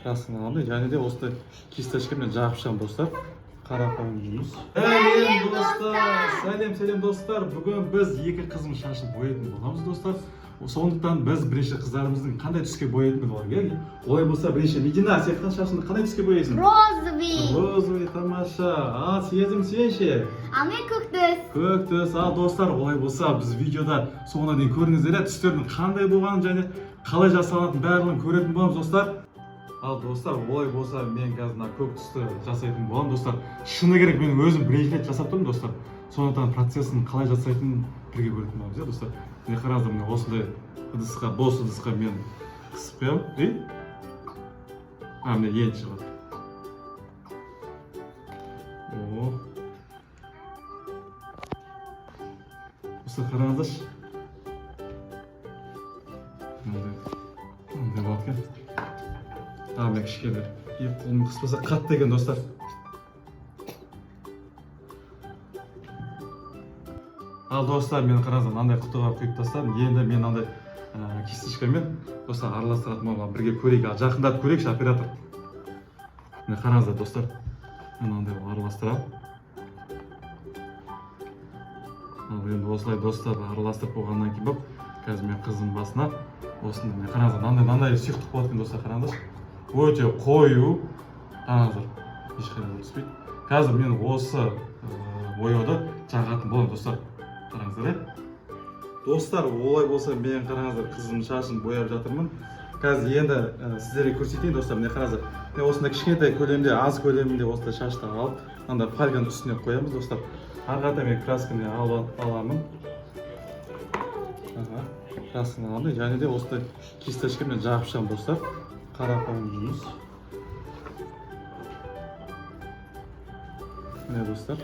красканы аламын. Және де осындай кисточкамен жағып шығамын достар. Қарапайым жұмыс. Сәлем достар. Бүгін біз екі қызым шашын боятын боламыз достар. Сондықтан біз бірінші қыздарымыздың қандай түске боятын боламыз. Олай болса бірінші Медина, сен шашыңды қандай түске бояйсың? Розовый, тамаша. Сезім сен ше? Мен көк түс. Көк түс. Достар, олай болса біз видеода соңына дейін көріңіздер, түстердің қандай болғанын және қалай жасалатынын барлығын көретін боламыз достар. Достар, олай болса мен қазір көк түсті жасайтын боламын достар. Шыны керек, мен өзім бір-екі рет жасап тұрмын достар. Сондықтан процесін қалай жасайтынын бірге көретін боламыз достар. Міне қараңыздар, міне осындай ыдысқа, бос ыдысқа мен қысып қоямын. Міне енді шығады. Осы қараңыздаршы. Мынандай болады екен. Мен кішкене қолым қыспаса қатты екен достар. Достар, мен қараңыздар, мынандай құтыға құйып тастадым. Енді мен мынандай кисточкамен достар араластыратын боламын. Бірге көрейік, жақындатып көрейікші оператор. Міне қараңыздар достар. Мен мынандай араластырамын. Енді осылай достар араластырып болғаннан кейін болып, қазір мен қызым басына осында міне қараңыздар, мынандай сұйықтық болады екен достар, қараңыздаршы. Өте қою. Қараңыздар, ешқайда түспейді. Қазір мен осы бояуды жағатын боламын достар. Қараңыздар, достар, олай болса мен қараңыздар қызым шашын бояп жатырмын. Қазір енді сіздерге көрсетейін достар. Міне қараңыздар, мен осында кішкентай көлемде, аз көлемінде осындай шашты алып, мынандай фольганың үстіне қоямыз достар. Арқата мен красканы аламын. Красканы аламын, және де осындай кисточкамен жағып шығамын достар. Қарапайым жұмыс. Міне достар.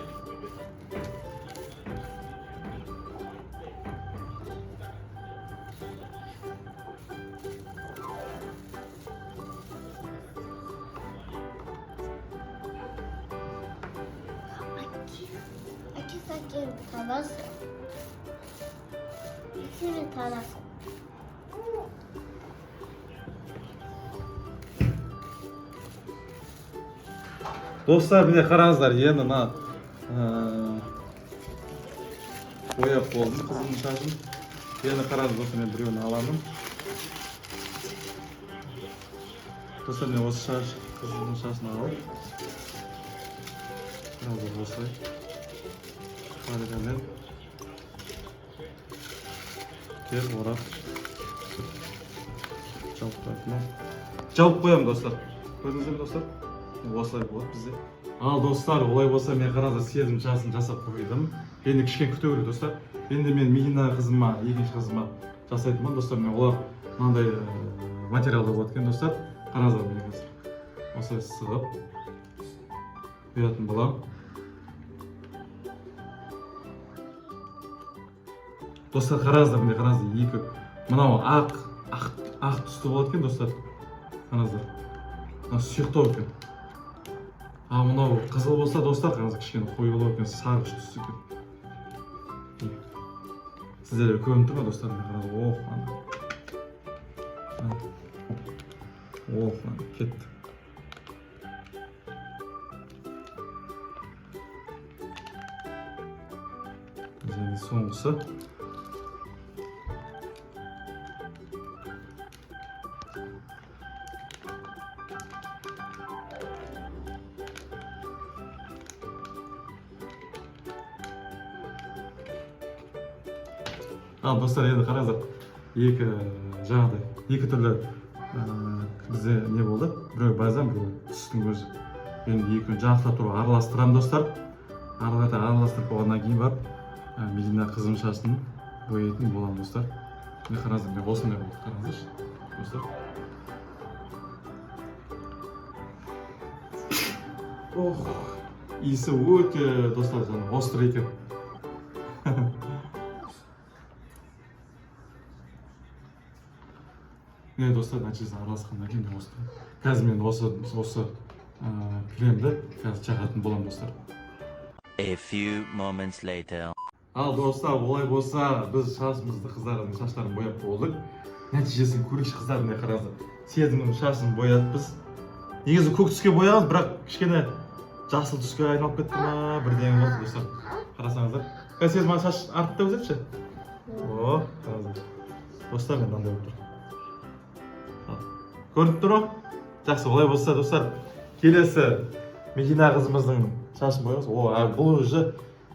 Достар, міне қараңыздар, енді бояп болдым қызымның шашын. Енді қараңыз достар, мен біреуін аламын. Достар, мен осы қызымның шашын алып. Қараңыздар, осылай. Фольгамен кеп орап жауып қоямын достар. Көрдіңіздер ме достар? Осылай болады бізде. Достар, олай болса мен қараңыздар сезім шашын жасап қойдым. Енді кішкене күте көрейік достар. Енді мен Медина қызыма, екінші қызыма жасайтынмын достар. Мен олар мынандай материалда болады екен достар. Қараңыздар, мен қазір осылай сығып құятын боламын. Достар, қараңыздар, міне қараңыздар, екі мынау ақ түсті болады екен достар. Қараңыздар, мынау сұйықтау екен. Мынау қызыл болса достар, қараңыздар, кішкене қою болады екен, сарғыш түсті екен. Сіздерге көрініп тұр ма достар? Қараңыздар, кетті. Және соңғысы. Достар, енді қараңыздар, екі түрлі бізде не болды? Біреу базам, біреу түстің өзі. Енді екеуін жақта тұру араластырам достар. Араластырып болғаннан кейін барып, Медина қызым шашын боятын боламын достар. Міне қараңыздар, мен осындай болды, қараңыздаршы достар. Иісі өте достар, острый екен. Достар, нәтижесін араласқаннан кейін осылай. Қазір мен осы кремді қазір жағатын боламын достар. A few moments later. Достар, олай болса біз шашымызды қыздардың шаштарын бояп болдық. Нәтижесін көрейікші қыздар, міне қараңыздар. Сезімнің шашын бояппыз. негізі көк түске бояғыз, бірақ кішкене жасыл түске айналып кетті ма, бірдеңе болды достар. Қарасаңыздар. Қазір маған шаш артып та өзетші. О, қараңыздар. Достар, мен мынандай болып тұр. Көрініп тұр ма? Жақсы, олай болса достар, келесі Медина қызымыздың шашын бояғыз. О, бұл уже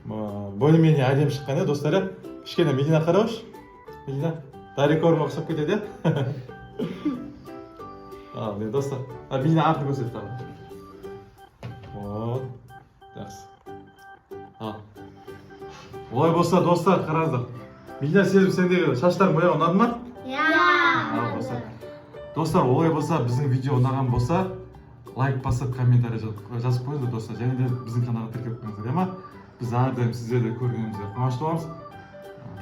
более-менее әдемі шыққан достар. Кішкене Медина қарауш. Медина, Дарикорға ұқсап кетеді. Не достар. Медина артын көрсетіп тағы. Вот. Жақсы. Олай болса достар, қараңыздар. Медина, сезім сендегі шаштарың бояғы ұнады ма? Достар, олай болса, біздің видео ұнаған болса, лайк басып, комментарий жазып қойыңыздар достар. Және де біздің каналға тіркеліп қойыңыздар, ема? Біз әрдайым сіздерді көргенімізге қуанышты боламыз.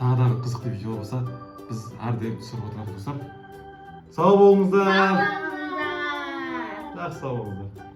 Тағы да қызықты видео болса, біз әрдайым түсіріп отырамыз достар. Сау болыңыздар. Жақсы, сау болыңыздар.